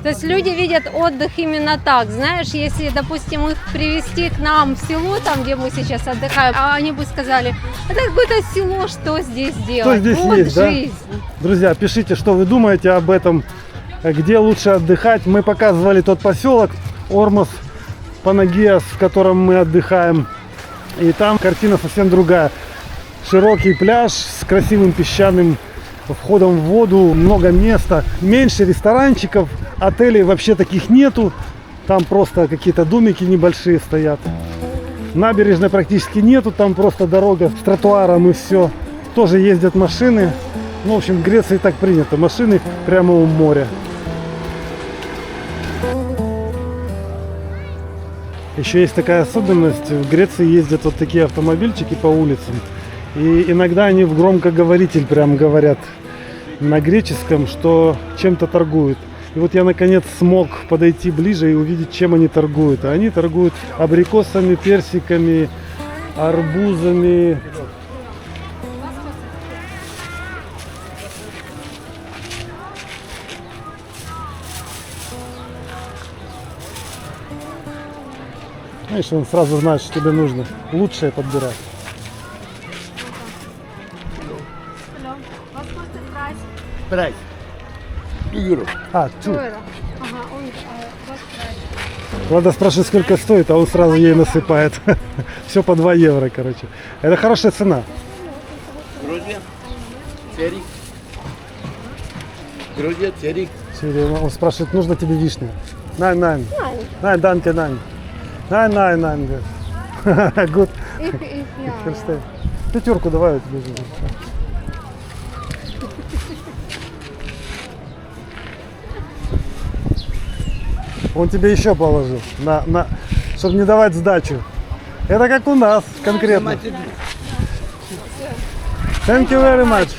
То есть люди видят отдых именно так. Знаешь, если, допустим, их привезти к нам в село, там, где мы сейчас отдыхаем, а они бы сказали, это какое-то село, что здесь делать? здесь вот есть, да? жизнь. Друзья, пишите, что вы думаете об этом, где лучше отдыхать. Мы показывали тот поселок Ормос Панагиас, в котором мы отдыхаем. И там картина совсем другая. Широкий пляж с красивым песчаным входом в воду, много места, меньше ресторанчиков, отелей вообще таких нету. Там просто какие-то домики небольшие стоят. Набережной практически нету, там просто дорога с тротуаром и все. Тоже ездят машины. Ну, в общем, в Греции так принято. Машины прямо у моря. Еще есть такая особенность. В Греции ездят вот такие автомобильчики по улицам. И иногда они в громкоговоритель прям говорят на греческом, что чем-то торгуют. И вот я наконец смог подойти ближе и увидеть, чем они торгуют. А они торгуют абрикосами, персиками, арбузами. Знаешь, он сразу знает, что тебе нужно лучшее подбирать. Price. 2 euro. Тю. Влада спрашивает, сколько стоит, а он сразу ей насыпает. Все по 2 евро, короче. Это хорошая цена. Грузия. Церик. Грузия, церик. Он спрашивает, нужно тебе вишня? Найн. Данке, найн. Найн. Good. Verstehe. 5 давай, я тебе вижу. Он тебе еще положил, чтобы не давать сдачу. Это как у нас конкретно. Thank you very much.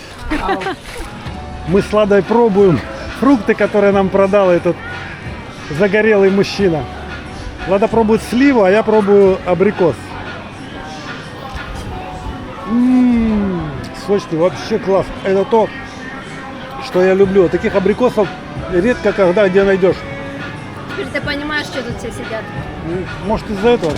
Мы с Ладой пробуем фрукты, которые нам продал этот загорелый мужчина. Лада пробует сливу, а я пробую абрикос. Сочный, вообще класс. Это то, что я люблю. Таких абрикосов редко когда где найдешь. Теперь ты понимаешь, что тут все сидят. Может, из-за этого.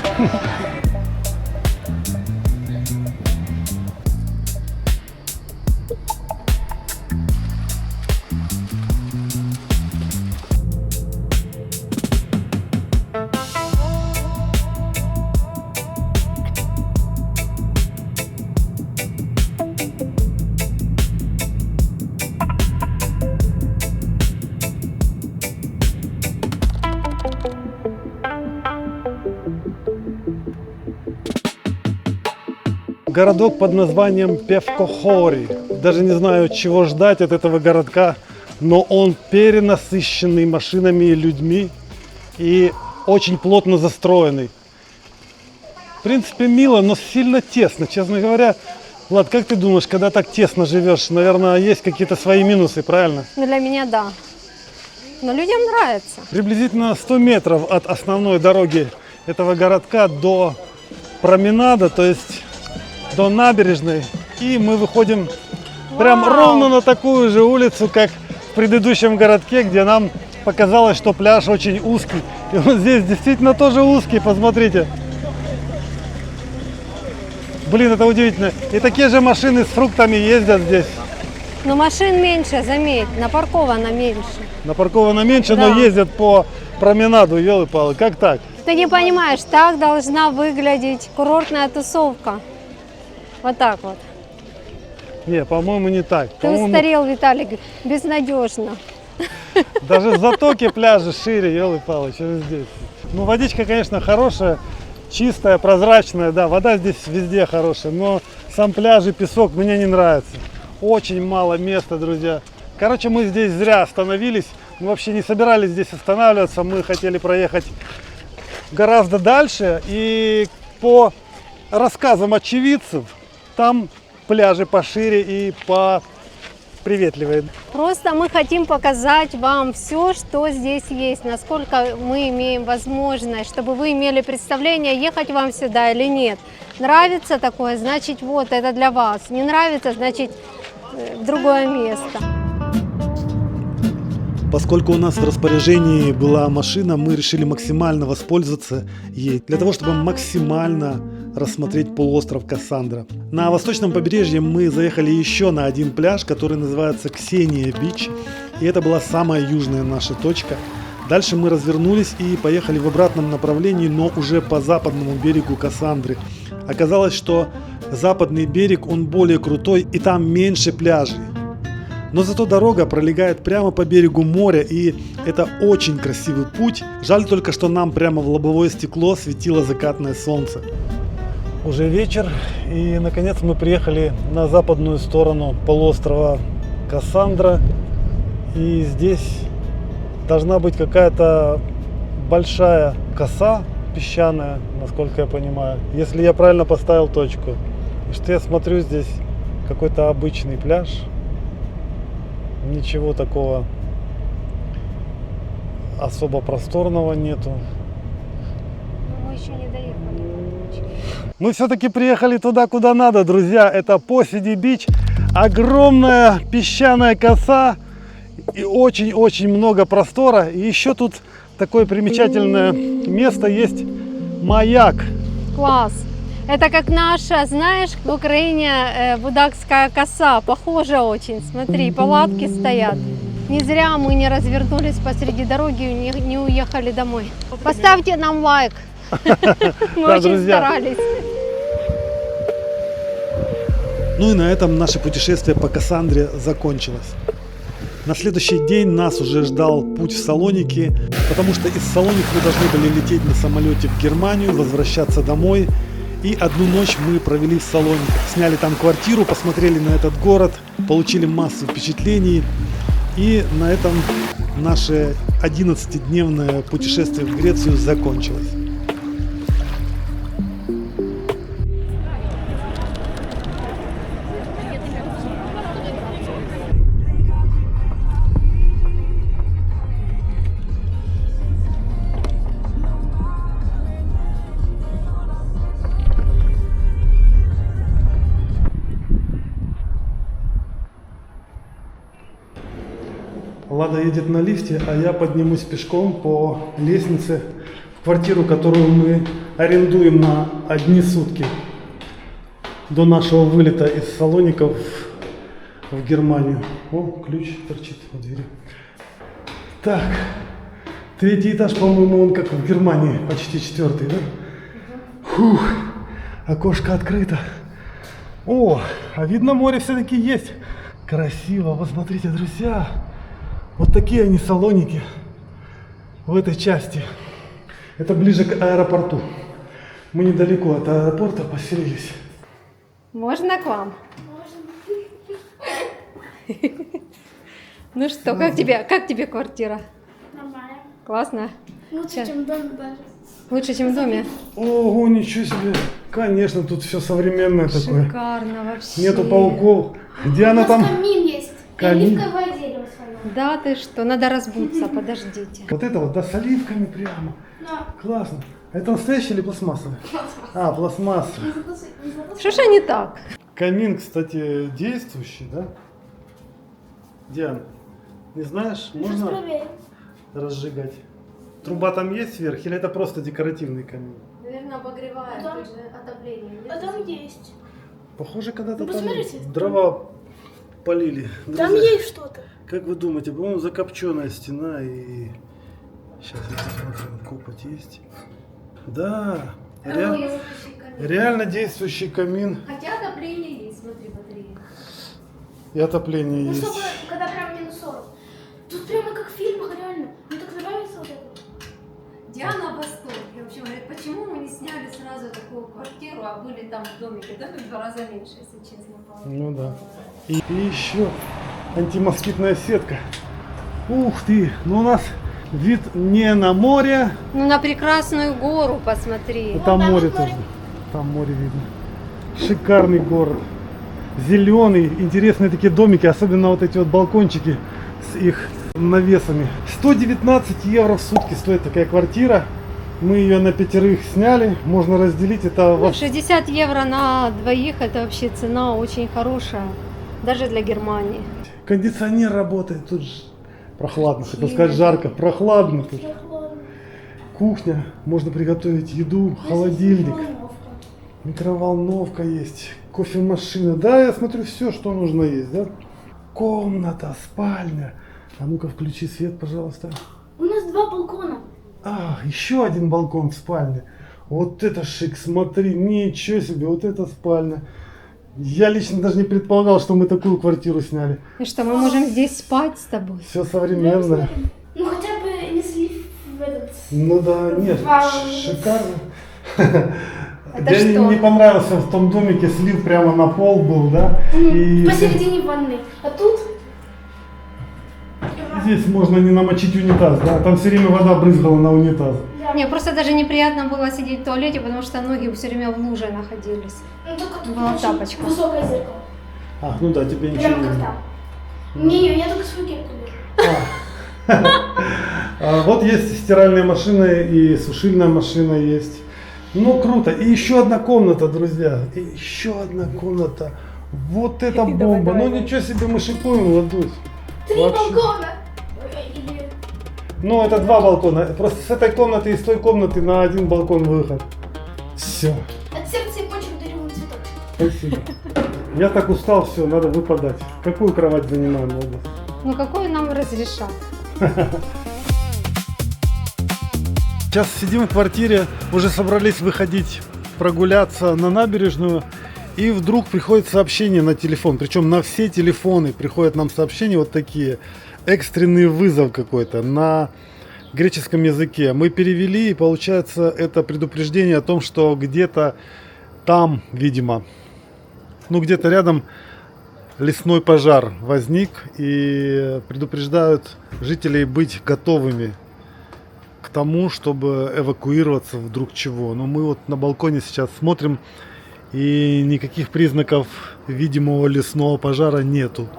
городок под названием Певкохори. Даже не знаю, чего ждать от этого городка, но он перенасыщенный машинами и людьми и очень плотно застроенный. В принципе, мило, но сильно тесно, честно говоря. Влад, как ты думаешь, когда так тесно живешь, наверное, есть какие-то свои минусы, правильно? Ну, для меня да. Но людям нравится. Приблизительно 100 метров от основной дороги этого городка до променада, то есть до набережной. И мы выходим прям Вау! ровно на такую же улицу, как в предыдущем городке, где нам показалось, что пляж очень узкий. И вот здесь действительно тоже узкий, посмотрите. Блин, это удивительно. И такие же машины с фруктами ездят здесь. Но машин меньше, заметь, напарковано меньше. Напарковано меньше, Да. но ездят по променаду, елы-палы. Как так? Ты не понимаешь, так должна выглядеть курортная тусовка. Вот так вот. Не, по-моему, не так. Ты По-моему, устарел, Виталик, безнадежно. даже затоки пляжа шире, елы-палы, чем здесь. Ну, водичка, конечно, хорошая, чистая, прозрачная, да, вода здесь везде хорошая, но сам пляж и песок мне не нравится. Очень мало места, друзья. Короче, мы здесь зря остановились. Мы вообще не собирались здесь останавливаться, мы хотели проехать гораздо дальше. И по рассказам очевидцев, там пляжи пошире и поприветливее. Просто мы хотим показать вам все, что здесь есть, насколько мы имеем возможность, чтобы вы имели представление, ехать вам сюда или нет. Нравится такое, значит, вот это для вас. Не нравится, значит, в другое место. Поскольку у нас в распоряжении была машина, мы решили максимально воспользоваться ей, для того, чтобы максимально рассмотреть полуостров Кассандра. На восточном побережье мы заехали еще на один пляж, который называется Ксения-Бич, и это была самая южная наша точка. Дальше мы развернулись и поехали в обратном направлении, но уже по западному берегу Кассандры. Оказалось, что западный берег, он более крутой, и там меньше пляжей. Но зато дорога пролегает прямо по берегу моря, и это очень красивый путь. Жаль только, что нам прямо в лобовое стекло светило закатное солнце. Уже вечер, и наконец мы приехали на западную сторону полуострова Кассандра. И здесь должна быть какая-то большая коса песчаная, насколько я понимаю, если я правильно поставил точку. И что я смотрю, здесь какой-то обычный пляж. Ничего такого особо просторного нету. Мы еще не доехали. Мы все-таки приехали туда, куда надо, друзья. Это Посиди-Бич. Огромная песчаная коса и очень-очень много простора. И еще тут такое примечательное место есть — маяк. Класс. Это как наша, знаешь, в Украине будакская коса. Похоже очень. Смотри, палатки стоят. Не зря мы не развернулись посреди дороги и не уехали домой. Поставьте нам лайк. Мы Да, очень друзья. старались. Ну и на этом наше путешествие по Кассандре закончилось. На следующий день нас уже ждал путь в Салоники, потому что из Салоник мы должны были лететь на самолете в Германию, возвращаться домой. И одну ночь мы провели в Салониках. Сняли там квартиру, посмотрели на этот город, получили массу впечатлений. И на этом наше 11-дневное путешествие в Грецию закончилось. Лада едет на лифте, а я поднимусь пешком по лестнице в квартиру, которую мы арендуем на одни сутки до нашего вылета из Салоников в Германию. О, ключ торчит в двери. Так, 3-й этаж, по-моему, он как в Германии, почти 4-й, да? Фух, окошко открыто. О, а видно, море все-таки есть. Красиво, вот смотрите, друзья. Вот такие они Салоники в этой части. Это ближе к аэропорту. Мы недалеко от аэропорта поселились. Можно к вам? Ну что, как тебе квартира? Нормально. Классно? Лучше, Щас. чем в доме даже. Лучше, чем в доме? Ого, ничего себе. Конечно, тут все современное такое. Шикарно вообще. Нету пауков. Где У она нас там? камин есть. Камин? И оливковое дерево свое. Да ты что, надо разбуться, подождите. Вот это вот, да, с оливками прямо. Но Классно. Это настоящий или пластмассовый? А, пластмассовый. Что ж они так? Камин, кстати, действующий, да? Диан, не знаешь, сейчас можно проверим. разжигать? Труба там есть сверху или это просто декоративный камин? Наверное, обогревает Да. отопление. А там есть. Похоже, когда-то Ну, там посмотрите. дрова полили. Там Друзья, есть что-то. как вы думаете, по-моему, закопченная стена и... Сейчас я посмотрю, копоть есть. Да, реально действующий камин Хотя отопление есть, смотри, батарея. и отопление Ну, есть. чтобы, когда прям минус 40. Тут прямо как в фильмах, реально. Мне так нравится вот это. Диана в восторге. В общем, говорит, почему мы не сняли сразу такую квартиру, а были там в домике? Домик в 2 раза меньше, если честно. Ну да. И еще антимоскитная сетка. Ух ты, ну у нас вид не на море, Ну, на прекрасную гору посмотри. там там море вот тоже. море. Там море видно. Шикарный город. Зеленый, интересные такие домики, особенно вот эти вот балкончики с их навесами. 119 евро в сутки стоит такая квартира. Мы ее на 5 сняли, можно разделить. Это Ну, 60 евро на двоих, это вообще цена очень хорошая. Даже для Германии. кондиционер работает, тут прохладно, хотел сказать жарко, прохладно тут. Прохладно. Кухня, можно приготовить еду, холодильник, Микроволновка. микроволновка есть, кофемашина. Да, я смотрю, все, что нужно есть, да? Комната, спальня. А ну-ка включи свет, пожалуйста. У нас 2 балкона. А, еще один балкон в спальне. Вот это шик, смотри, ничего себе, вот это спальня. Я лично даже не предполагал, что мы такую квартиру сняли. И что, мы можем здесь спать с тобой? Все современное. Ну хотя бы не слив в этот. Ну да, нет, Вау. шикарно. Это Мне что? не понравился в том домике слив прямо на пол был, да? И Посередине ванны. А тут здесь можно не намочить унитаз, да? Там все время вода брызгала на унитаз. Не, просто даже неприятно было сидеть в туалете, потому что ноги все время в луже находились. ну, только тут Была очень тапочка. высокое зеркало. Ах, ну да, тебе ничего Прямо не как видно. там. Не, я только свою кепку вижу. Вот есть стиральная машина и сушильная машина есть. Ну круто. И еще одна комната, друзья. И еще одна комната. Вот это бомба. Ну ничего себе, мы шикуем, Владусь. 3 Вообще. балкона. Или... Ну это 2 балкона. Просто с этой комнаты и с той комнаты на 1 балкон выход. Все. От сердца и почек дарю цветочек. Спасибо. Я так устал, все, надо выпадать. Какую кровать занимаем, Владусь? Ну, какую нам разрешат? Сейчас сидим в квартире, уже собрались выходить прогуляться на набережную, и вдруг приходит сообщение на телефон, причем на все телефоны приходят нам сообщения вот такие, экстренный вызов какой-то на греческом языке. Мы перевели, и получается это предупреждение о том, что где-то там, видимо, ну где-то рядом лесной пожар возник, и предупреждают жителей быть готовыми к тому, чтобы эвакуироваться вдруг чего. Но мы вот на балконе сейчас смотрим, и никаких признаков видимого лесного пожара нету.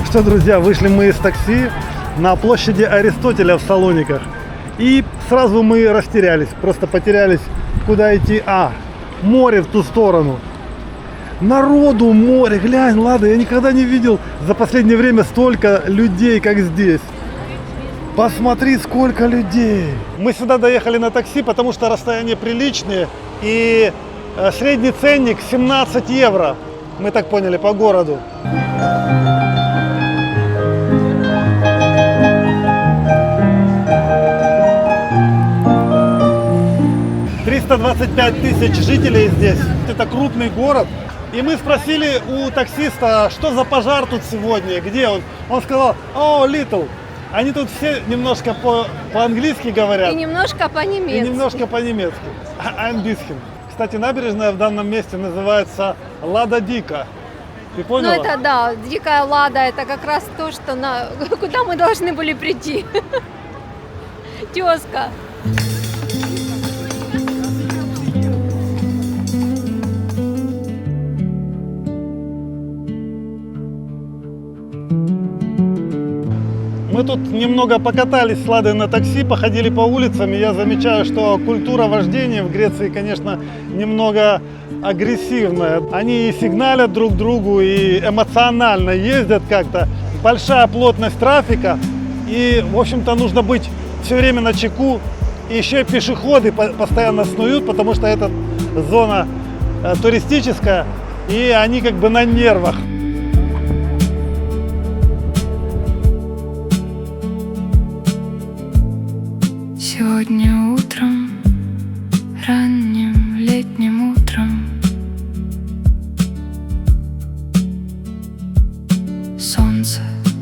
Что, друзья, вышли мы из такси на площади Аристотеля в Салониках. И сразу мы растерялись, просто потерялись, куда идти. Море в ту сторону. Народу море, глянь, ладно, я никогда не видел за последнее время столько людей, как здесь. Посмотри, сколько людей. Мы сюда доехали на такси, потому что расстояние приличное. И средний ценник 17 евро. Мы так поняли, по городу. $325 тысяч жителей здесь. Это крупный город. И мы спросили у таксиста, что за пожар тут сегодня, где он. Он сказал, little. Они тут все немножко по-английски говорят И немножко и по-немецки. немножко по-немецки. Ein bisschen. Кстати, набережная в данном месте называется Лада Дика. Ты Ну поняла? это да, дикая лада, это как раз то, что куда мы должны были прийти. Тезка. Мы тут немного покатались с Ладой на такси, походили по улицам, и я замечаю, что культура вождения в Греции, конечно, немного агрессивная. Они и сигналят друг другу, и эмоционально ездят как-то. Большая плотность трафика, и, в общем-то, нужно быть все время на чеку. И еще и пешеходы постоянно снуют, потому что это зона туристическая, и они как бы на нервах. Сегодня утром, ранним летним утром, солнце,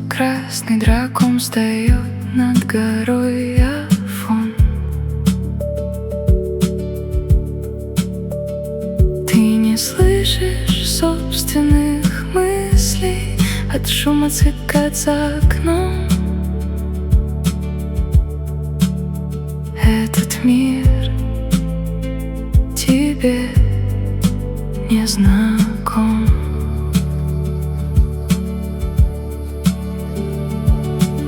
красный дракон, встает над горой Афон. Ты не слышишь собственных мыслей от шума цикад за окном. Этот мир тебе не знаком.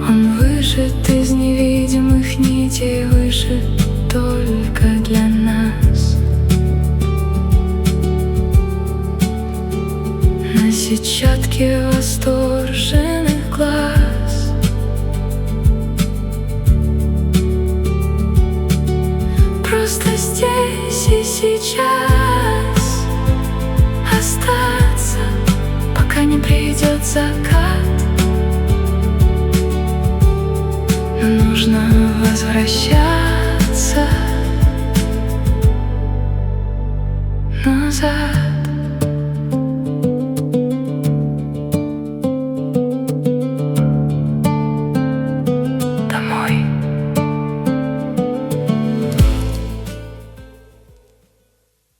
Он вышит из невидимых нитей, вышит только для нас. На сетчатке восторженных глаз. Просто здесь и сейчас остаться, пока не придет закат. Но нужно возвращаться назад.